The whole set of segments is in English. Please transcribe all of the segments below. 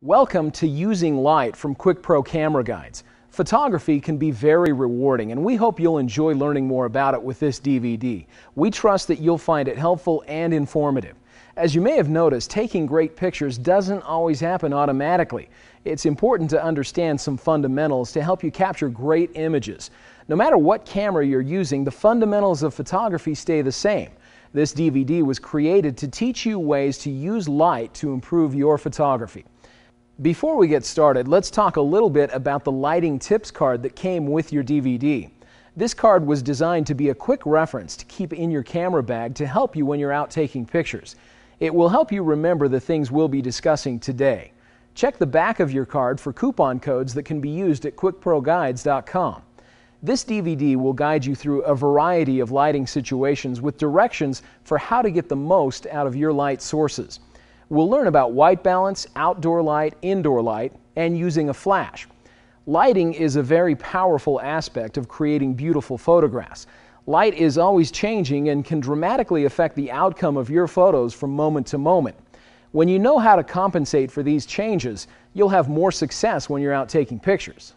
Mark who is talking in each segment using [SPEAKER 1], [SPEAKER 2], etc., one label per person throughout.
[SPEAKER 1] Welcome to Using Light from QuickPro Camera Guides. Photography can be very rewarding, and we hope you'll enjoy learning more about it with this DVD. We trust that you'll find it helpful and informative. As you may have noticed, taking great pictures doesn't always happen automatically. It's important to understand some fundamentals to help you capture great images. No matter what camera you're using, the fundamentals of photography stay the same. This DVD was created to teach you ways to use light to improve your photography. Before we get started, let's talk a little bit about the lighting tips card that came with your DVD. This card was designed to be a quick reference to keep in your camera bag to help you when you're out taking pictures. It will help you remember the things we'll be discussing today. Check the back of your card for coupon codes that can be used at quickproguides.com. This DVD will guide you through a variety of lighting situations with directions for how to get the most out of your light sources. We'll learn about white balance, outdoor light, indoor light, and using a flash. Lighting is a very powerful aspect of creating beautiful photographs. Light is always changing and can dramatically affect the outcome of your photos from moment to moment. When you know how to compensate for these changes, you'll have more success when you're out taking pictures.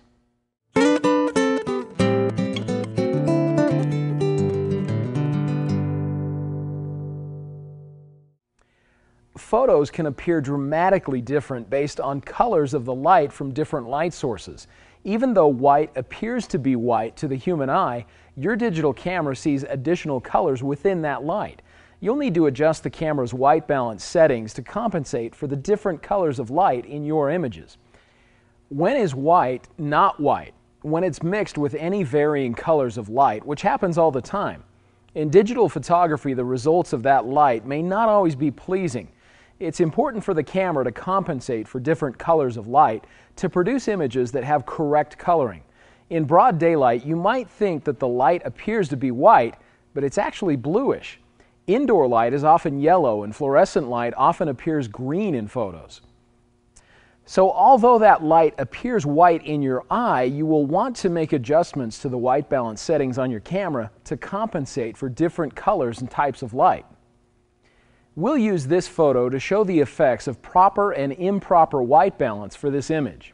[SPEAKER 1] Photos can appear dramatically different based on colors of the light from different light sources. Even though white appears to be white to the human eye, your digital camera sees additional colors within that light. You'll need to adjust the camera's white balance settings to compensate for the different colors of light in your images. When is white not white? When it's mixed with any varying colors of light, which happens all the time. In digital photography, the results of that light may not always be pleasing. It's important for the camera to compensate for different colors of light to produce images that have correct coloring. In broad daylight, you might think that the light appears to be white, but it's actually bluish. Indoor light is often yellow, and fluorescent light often appears green in photos. So although that light appears white in your eye, you will want to make adjustments to the white balance settings on your camera to compensate for different colors and types of light. We'll use this photo to show the effects of proper and improper white balance for this image.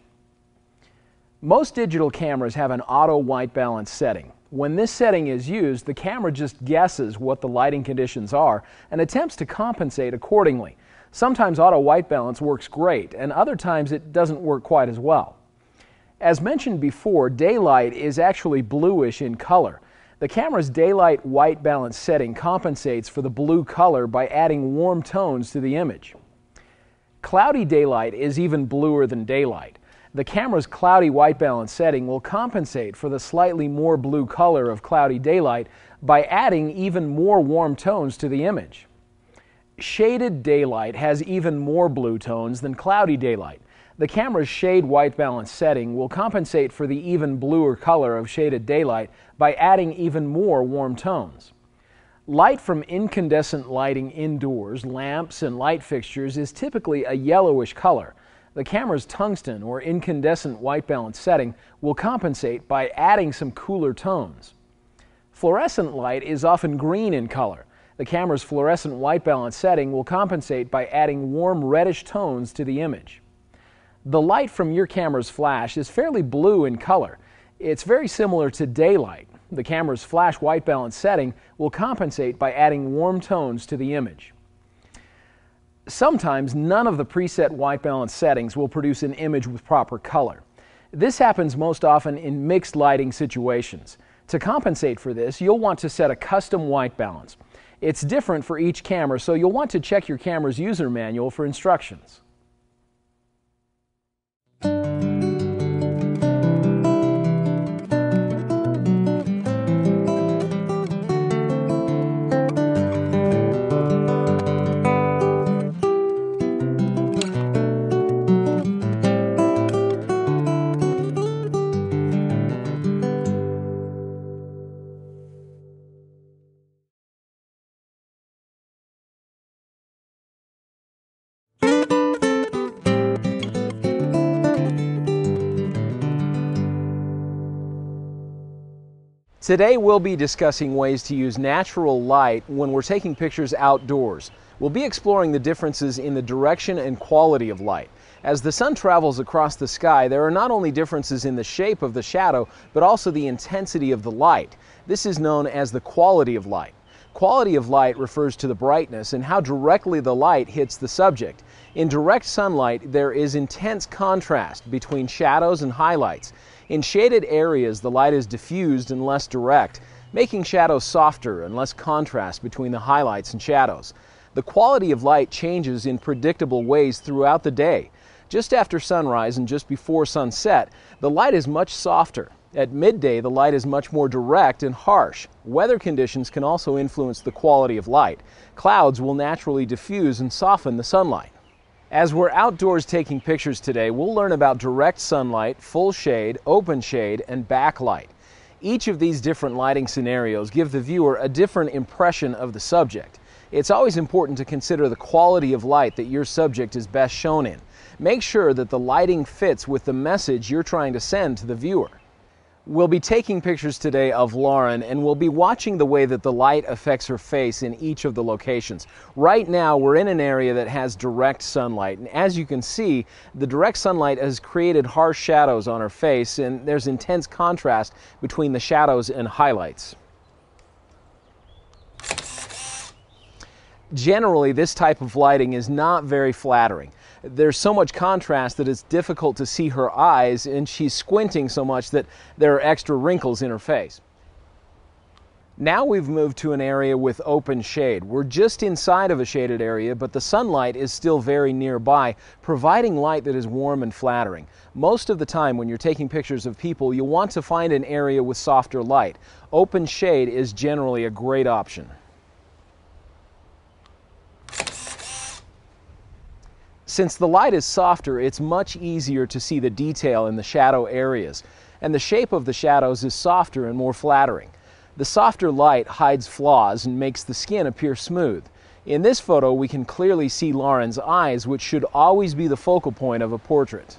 [SPEAKER 1] Most digital cameras have an auto white balance setting. When this setting is used, the camera just guesses what the lighting conditions are and attempts to compensate accordingly. Sometimes auto white balance works great, and other times it doesn't work quite as well. As mentioned before, daylight is actually bluish in color. The camera's daylight white balance setting compensates for the blue color by adding warm tones to the image. Cloudy daylight is even bluer than daylight. The camera's cloudy white balance setting will compensate for the slightly more blue color of cloudy daylight by adding even more warm tones to the image. Shaded daylight has even more blue tones than cloudy daylight. The camera's shade white balance setting will compensate for the even bluer color of shaded daylight by adding even more warm tones. Light from incandescent lighting indoors, lamps, and light fixtures is typically a yellowish color. The camera's tungsten or incandescent white balance setting will compensate by adding some cooler tones. Fluorescent light is often green in color. The camera's fluorescent white balance setting will compensate by adding warm reddish tones to the image. The light from your camera's flash is fairly blue in color. It's very similar to daylight. The camera's flash white balance setting will compensate by adding warm tones to the image. Sometimes none of the preset white balance settings will produce an image with proper color. This happens most often in mixed lighting situations. To compensate for this, you'll want to set a custom white balance. It's different for each camera, so you'll want to check your camera's user manual for instructions. Today we'll be discussing ways to use natural light when we're taking pictures outdoors. We'll be exploring the differences in the direction and quality of light. As the sun travels across the sky, there are not only differences in the shape of the shadow, but also the intensity of the light. This is known as the quality of light. Quality of light refers to the brightness and how directly the light hits the subject. In direct sunlight, there is intense contrast between shadows and highlights. In shaded areas, the light is diffused and less direct, making shadows softer and less contrast between the highlights and shadows. The quality of light changes in predictable ways throughout the day. Just after sunrise and just before sunset, the light is much softer. At midday, the light is much more direct and harsh. Weather conditions can also influence the quality of light. Clouds will naturally diffuse and soften the sunlight. As we're outdoors taking pictures today, we'll learn about direct sunlight, full shade, open shade, and backlight. Each of these different lighting scenarios give the viewer a different impression of the subject. It's always important to consider the quality of light that your subject is best shown in. Make sure that the lighting fits with the message you're trying to send to the viewer. We'll be taking pictures today of Lauren, and we'll be watching the way that the light affects her face in each of the locations. Right now, we're in an area that has direct sunlight, and as you can see, the direct sunlight has created harsh shadows on her face, and there's intense contrast between the shadows and highlights. Generally, this type of lighting is not very flattering. There's so much contrast that it's difficult to see her eyes, and she's squinting so much that there are extra wrinkles in her face. Now we've moved to an area with open shade. We're just inside of a shaded area, but the sunlight is still very nearby, providing light that is warm and flattering. Most of the time when you're taking pictures of people, you'll want to find an area with softer light. Open shade is generally a great option. Since the light is softer, it's much easier to see the detail in the shadow areas, and the shape of the shadows is softer and more flattering. The softer light hides flaws and makes the skin appear smooth. In this photo, we can clearly see Lauren's eyes, which should always be the focal point of a portrait.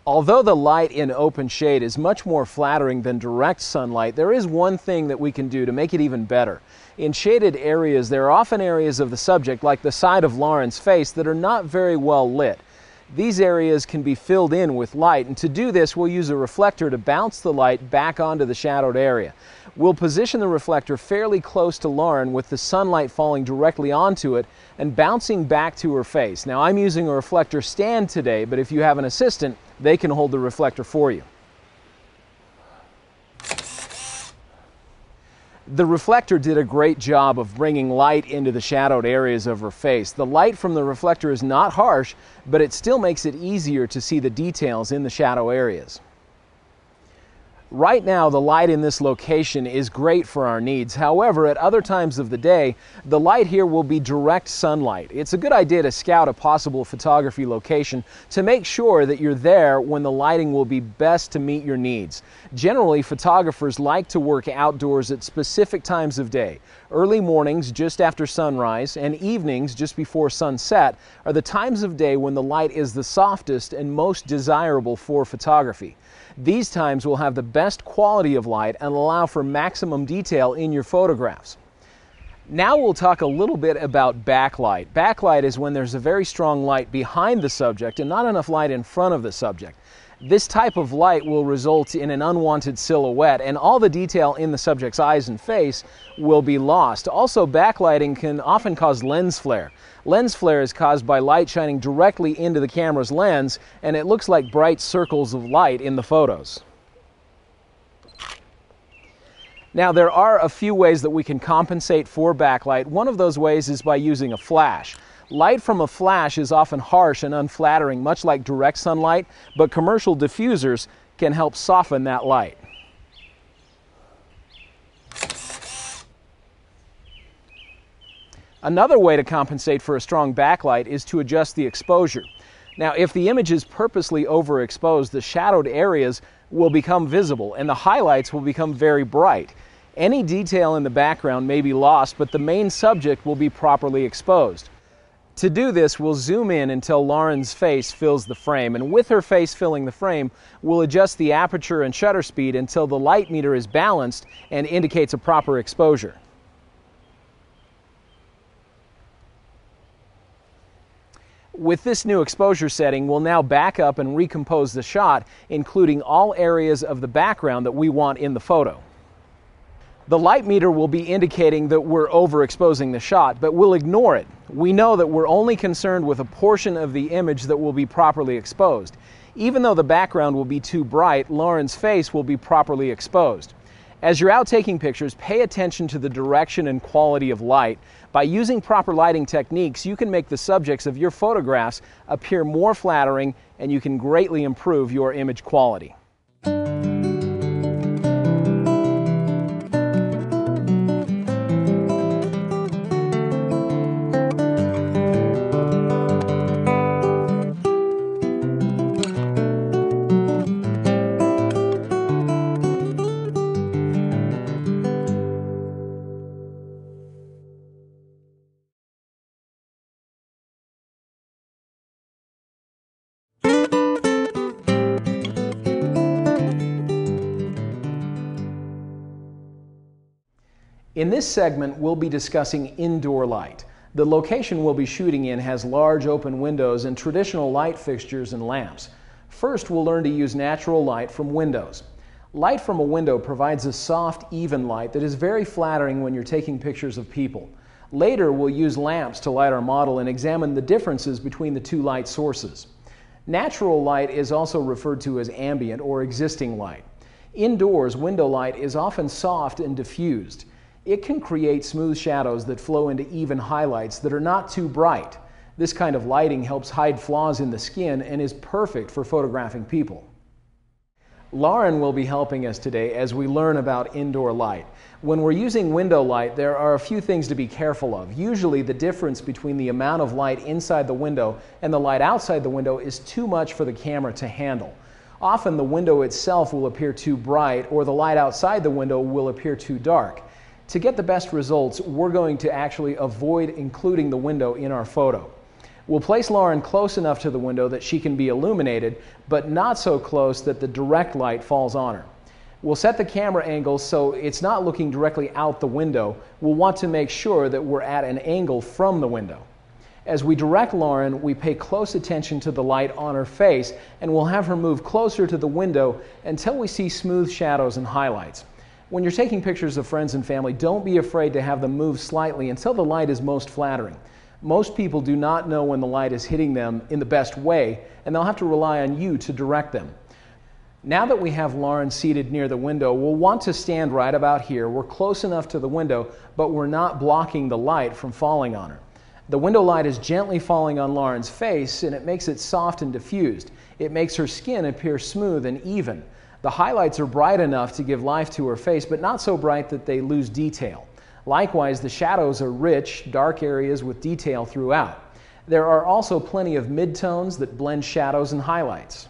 [SPEAKER 1] Although the light in open shade is much more flattering than direct sunlight, there is one thing that we can do to make it even better. In shaded areas, there are often areas of the subject, like the side of Lauren's face, that are not very well lit. These areas can be filled in with light, and to do this, we'll use a reflector to bounce the light back onto the shadowed area. We'll position the reflector fairly close to Lauren with the sunlight falling directly onto it and bouncing back to her face. Now, I'm using a reflector stand today, but if you have an assistant, they can hold the reflector for you. The reflector did a great job of bringing light into the shadowed areas of her face. The light from the reflector is not harsh, but it still makes it easier to see the details in the shadow areas. Right now, the light in this location is great for our needs. However, at other times of the day, the light here will be direct sunlight. It's a good idea to scout a possible photography location to make sure that you're there when the lighting will be best to meet your needs. Generally, photographers like to work outdoors at specific times of day. Early mornings just after sunrise and evenings just before sunset are the times of day when the light is the softest and most desirable for photography. These times will have the best quality of light and allow for maximum detail in your photographs. Now we'll talk a little bit about backlight. Backlight is when there's a very strong light behind the subject and not enough light in front of the subject. This type of light will result in an unwanted silhouette, and all the detail in the subject's eyes and face will be lost. Also, backlighting can often cause lens flare. Lens flare is caused by light shining directly into the camera's lens, and it looks like bright circles of light in the photos. Now, there are a few ways that we can compensate for backlight. One of those ways is by using a flash. Light from a flash is often harsh and unflattering, much like direct sunlight, but commercial diffusers can help soften that light. Another way to compensate for a strong backlight is to adjust the exposure. Now, if the image is purposely overexposed, the shadowed areas will become visible and the highlights will become very bright. Any detail in the background may be lost, but the main subject will be properly exposed. To do this, we'll zoom in until Lauren's face fills the frame, and with her face filling the frame, we'll adjust the aperture and shutter speed until the light meter is balanced and indicates a proper exposure. With this new exposure setting, we'll now back up and recompose the shot, including all areas of the background that we want in the photo. The light meter will be indicating that we're overexposing the shot, but we'll ignore it. We know that we're only concerned with a portion of the image that will be properly exposed. Even though the background will be too bright, Lauren's face will be properly exposed. As you're out taking pictures, pay attention to the direction and quality of light. By using proper lighting techniques, you can make the subjects of your photographs appear more flattering, and you can greatly improve your image quality. In this segment, we'll be discussing indoor light. The location we'll be shooting in has large open windows and traditional light fixtures and lamps. First, we'll learn to use natural light from windows. Light from a window provides a soft, even light that is very flattering when you're taking pictures of people. Later, we'll use lamps to light our model and examine the differences between the two light sources. Natural light is also referred to as ambient or existing light. Indoors, window light is often soft and diffused. It can create smooth shadows that flow into even highlights that are not too bright. This kind of lighting helps hide flaws in the skin and is perfect for photographing people. Lauren will be helping us today as we learn about indoor light. When we're using window light, there are a few things to be careful of. Usually the difference between the amount of light inside the window and the light outside the window is too much for the camera to handle. Often the window itself will appear too bright, or the light outside the window will appear too dark. To get the best results, we're going to actually avoid including the window in our photo. We'll place Lauren close enough to the window that she can be illuminated, but not so close that the direct light falls on her. We'll set the camera angle so it's not looking directly out the window. We'll want to make sure that we're at an angle from the window. As we direct Lauren, we pay close attention to the light on her face, and we'll have her move closer to the window until we see smooth shadows and highlights. When you're taking pictures of friends and family, don't be afraid to have them move slightly until the light is most flattering. Most people do not know when the light is hitting them in the best way, and they'll have to rely on you to direct them. Now that we have Lauren seated near the window, we'll want to stand right about here. We're close enough to the window, but we're not blocking the light from falling on her. The window light is gently falling on Lauren's face, and it makes it soft and diffused. It makes her skin appear smooth and even. The highlights are bright enough to give life to her face, but not so bright that they lose detail. Likewise, the shadows are rich, dark areas with detail throughout. There are also plenty of midtones that blend shadows and highlights.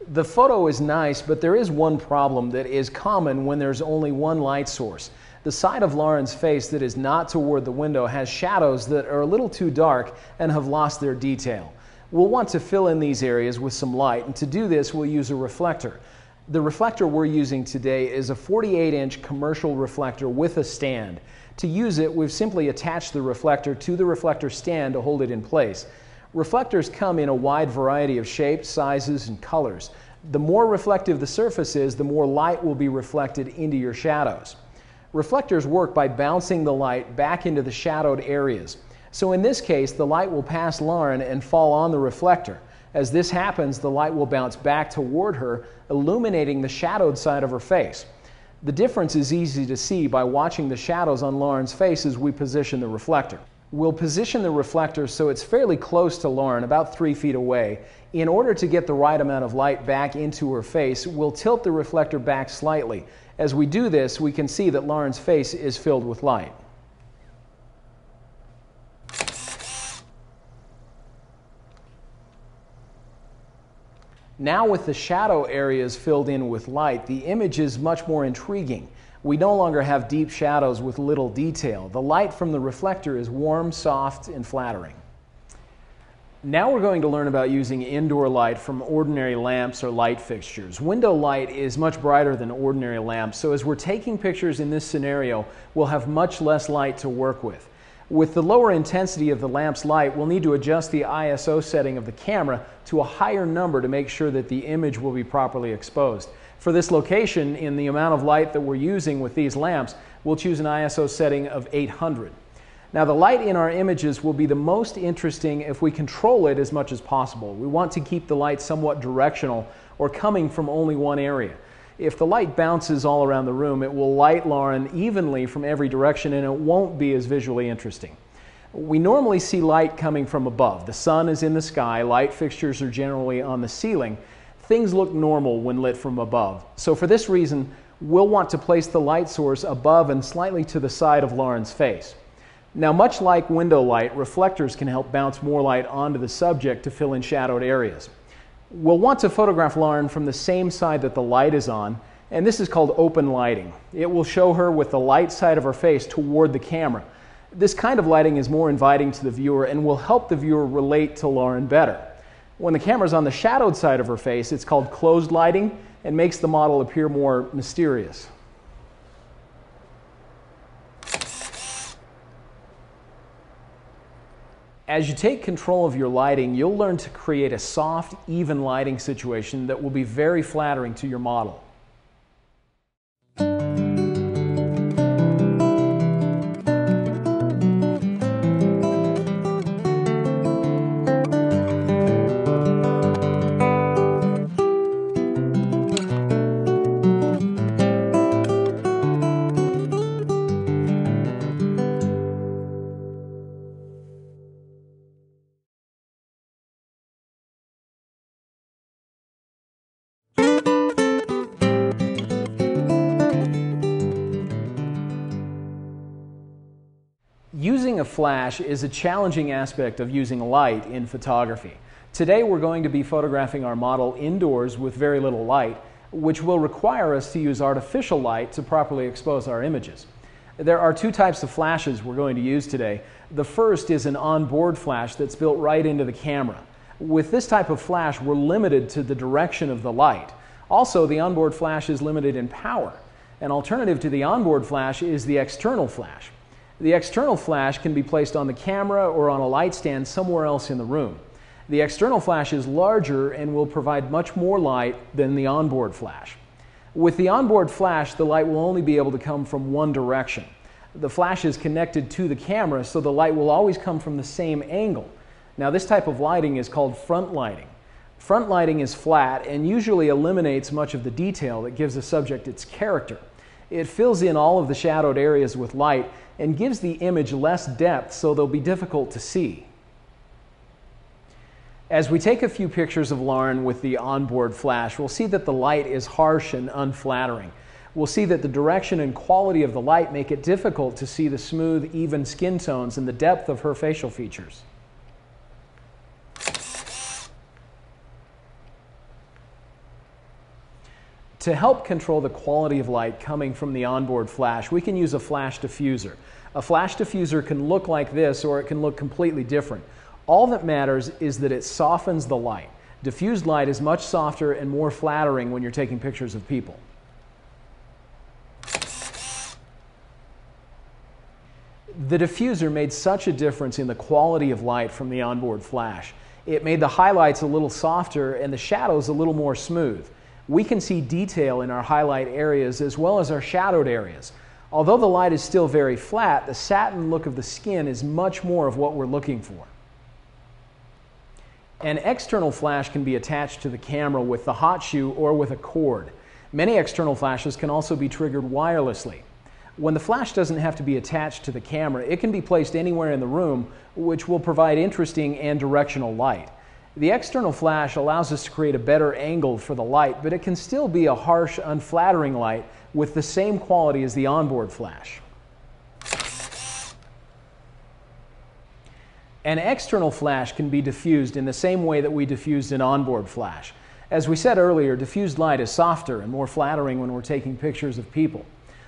[SPEAKER 1] The photo is nice, but there is one problem that is common when there's only one light source. The side of Lauren's face that is not toward the window has shadows that are a little too dark and have lost their detail. We'll want to fill in these areas with some light, and to do this we'll use a reflector. The reflector we're using today is a 48-inch commercial reflector with a stand. To use it, we've simply attached the reflector to the reflector stand to hold it in place. Reflectors come in a wide variety of shapes, sizes, and colors. The more reflective the surface is, the more light will be reflected into your shadows. Reflectors work by bouncing the light back into the shadowed areas. So in this case, the light will pass Lauren and fall on the reflector. As this happens, the light will bounce back toward her, illuminating the shadowed side of her face. The difference is easy to see by watching the shadows on Lauren's face as we position the reflector. We'll position the reflector so it's fairly close to Lauren, about 3 feet away. In order to get the right amount of light back into her face, we'll tilt the reflector back slightly. As we do this, we can see that Lauren's face is filled with light. Now with the shadow areas filled in with light, the image is much more intriguing. We no longer have deep shadows with little detail. The light from the reflector is warm, soft, and flattering. Now we're going to learn about using indoor light from ordinary lamps or light fixtures. Window light is much brighter than ordinary lamps, so as we're taking pictures in this scenario, we'll have much less light to work with. With the lower intensity of the lamp's light, we'll need to adjust the ISO setting of the camera to a higher number to make sure that the image will be properly exposed. For this location, in the amount of light that we're using with these lamps, we'll choose an ISO setting of 800. Now, the light in our images will be the most interesting if we control it as much as possible. We want to keep the light somewhat directional or coming from only one area. If the light bounces all around the room, it will light Lauren evenly from every direction and it won't be as visually interesting. We normally see light coming from above. The sun is in the sky, light fixtures are generally on the ceiling. Things look normal when lit from above. So for this reason, we'll want to place the light source above and slightly to the side of Lauren's face. Now, much like window light, reflectors can help bounce more light onto the subject to fill in shadowed areas. We'll want to photograph Lauren from the same side that the light is on, and this is called open lighting. It will show her with the light side of her face toward the camera. This kind of lighting is more inviting to the viewer and will help the viewer relate to Lauren better. When the camera's on the shadowed side of her face, it's called closed lighting and makes the model appear more mysterious. As you take control of your lighting, you'll learn to create a soft, even lighting situation that will be very flattering to your model. Using a flash is a challenging aspect of using light in photography. Today we're going to be photographing our model indoors with very little light, which will require us to use artificial light to properly expose our images. There are two types of flashes we're going to use today. The first is an onboard flash that's built right into the camera. With this type of flash, we're limited to the direction of the light. Also, the onboard flash is limited in power. An alternative to the onboard flash is the external flash. The external flash can be placed on the camera or on a light stand somewhere else in the room. The external flash is larger and will provide much more light than the onboard flash. With the onboard flash, the light will only be able to come from one direction. The flash is connected to the camera, so the light will always come from the same angle. Now, this type of lighting is called front lighting. Front lighting is flat and usually eliminates much of the detail that gives the subject its character. It fills in all of the shadowed areas with light and gives the image less depth, so they'll be difficult to see. As we take a few pictures of Lauren with the onboard flash, we'll see that the light is harsh and unflattering. We'll see that the direction and quality of the light make it difficult to see the smooth, even skin tones and the depth of her facial features. To help control the quality of light coming from the onboard flash, we can use a flash diffuser. A flash diffuser can look like this, or it can look completely different. All that matters is that it softens the light. Diffused light is much softer and more flattering when you're taking pictures of people. The diffuser made such a difference in the quality of light from the onboard flash. It made the highlights a little softer and the shadows a little more smooth. We can see detail in our highlight areas as well as our shadowed areas. Although the light is still very flat, the satin look of the skin is much more of what we're looking for. An external flash can be attached to the camera with the hot shoe or with a cord. Many external flashes can also be triggered wirelessly. When the flash doesn't have to be attached to the camera, it can be placed anywhere in the room, which will provide interesting and directional light. The external flash allows us to create a better angle for the light, but it can still be a harsh, unflattering light with the same quality as the onboard flash. An external flash can be diffused in the same way that we diffused an onboard flash. As we said earlier, diffused light is softer and more flattering when we're taking pictures of people.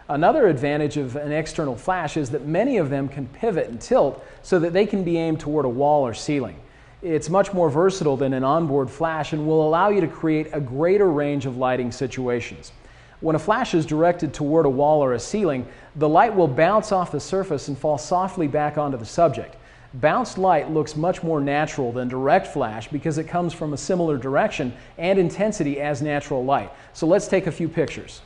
[SPEAKER 1] Another advantage of an external flash is that many of them can pivot and tilt so that they can be aimed toward a wall or ceiling. It's much more versatile than an onboard flash and will allow you to create a greater range of lighting situations. When a flash is directed toward a wall or a ceiling, the light will bounce off the surface and fall softly back onto the subject. Bounced light looks much more natural than direct flash because it comes from a similar direction and intensity as natural light. So let's take a few pictures.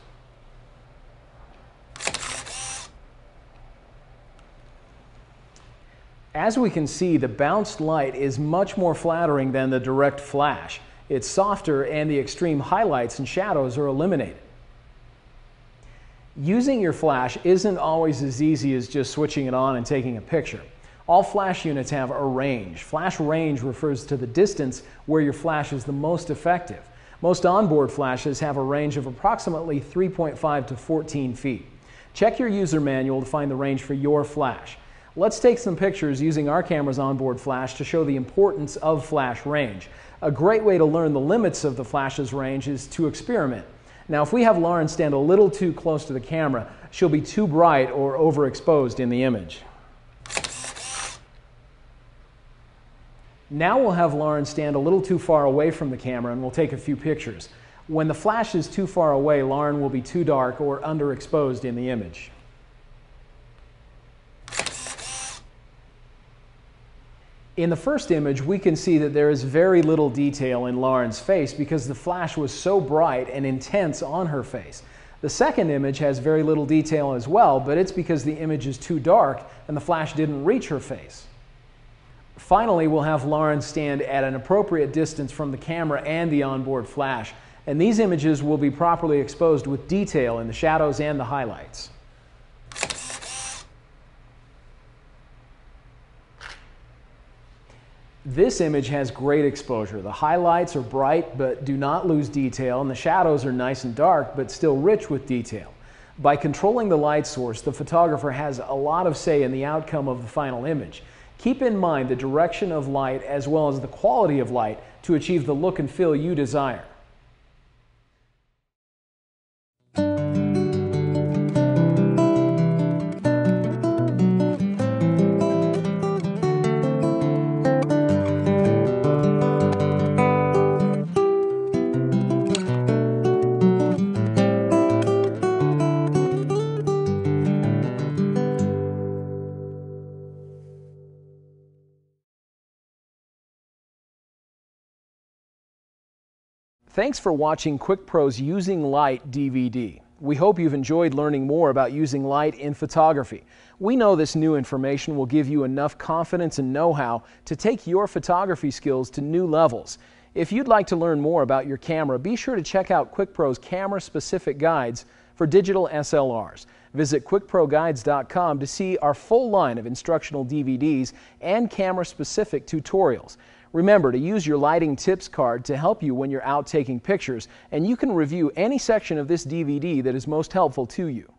[SPEAKER 1] As we can see, the bounced light is much more flattering than the direct flash. It's softer and the extreme highlights and shadows are eliminated. Using your flash isn't always as easy as just switching it on and taking a picture. All flash units have a range. Flash range refers to the distance where your flash is the most effective. Most onboard flashes have a range of approximately 3.5 to 14 feet. Check your user manual to find the range for your flash. Let's take some pictures using our camera's onboard flash to show the importance of flash range. A great way to learn the limits of the flash's range is to experiment. Now, if we have Lauren stand a little too close to the camera, she'll be too bright or overexposed in the image. Now we'll have Lauren stand a little too far away from the camera and we'll take a few pictures. When the flash is too far away, Lauren will be too dark or underexposed in the image. In the first image, we can see that there is very little detail in Lauren's face because the flash was so bright and intense on her face. The second image has very little detail as well, but it's because the image is too dark and the flash didn't reach her face. Finally, we'll have Lauren stand at an appropriate distance from the camera and the onboard flash, and these images will be properly exposed with detail in the shadows and the highlights. This image has great exposure. The highlights are bright but do not lose detail, and the shadows are nice and dark but still rich with detail. By controlling the light source, the photographer has a lot of say in the outcome of the final image. Keep in mind the direction of light as well as the quality of light to achieve the look and feel you desire. Thanks for watching QuickPro's Using Light DVD. We hope you've enjoyed learning more about using light in photography. We know this new information will give you enough confidence and know-how to take your photography skills to new levels. If you'd like to learn more about your camera, be sure to check out QuickPro's camera-specific guides for digital SLRs. Visit QuickProGuides.com to see our full line of instructional DVDs and camera-specific tutorials. Remember to use your lighting tips card to help you when you're out taking pictures, and you can review any section of this DVD that is most helpful to you.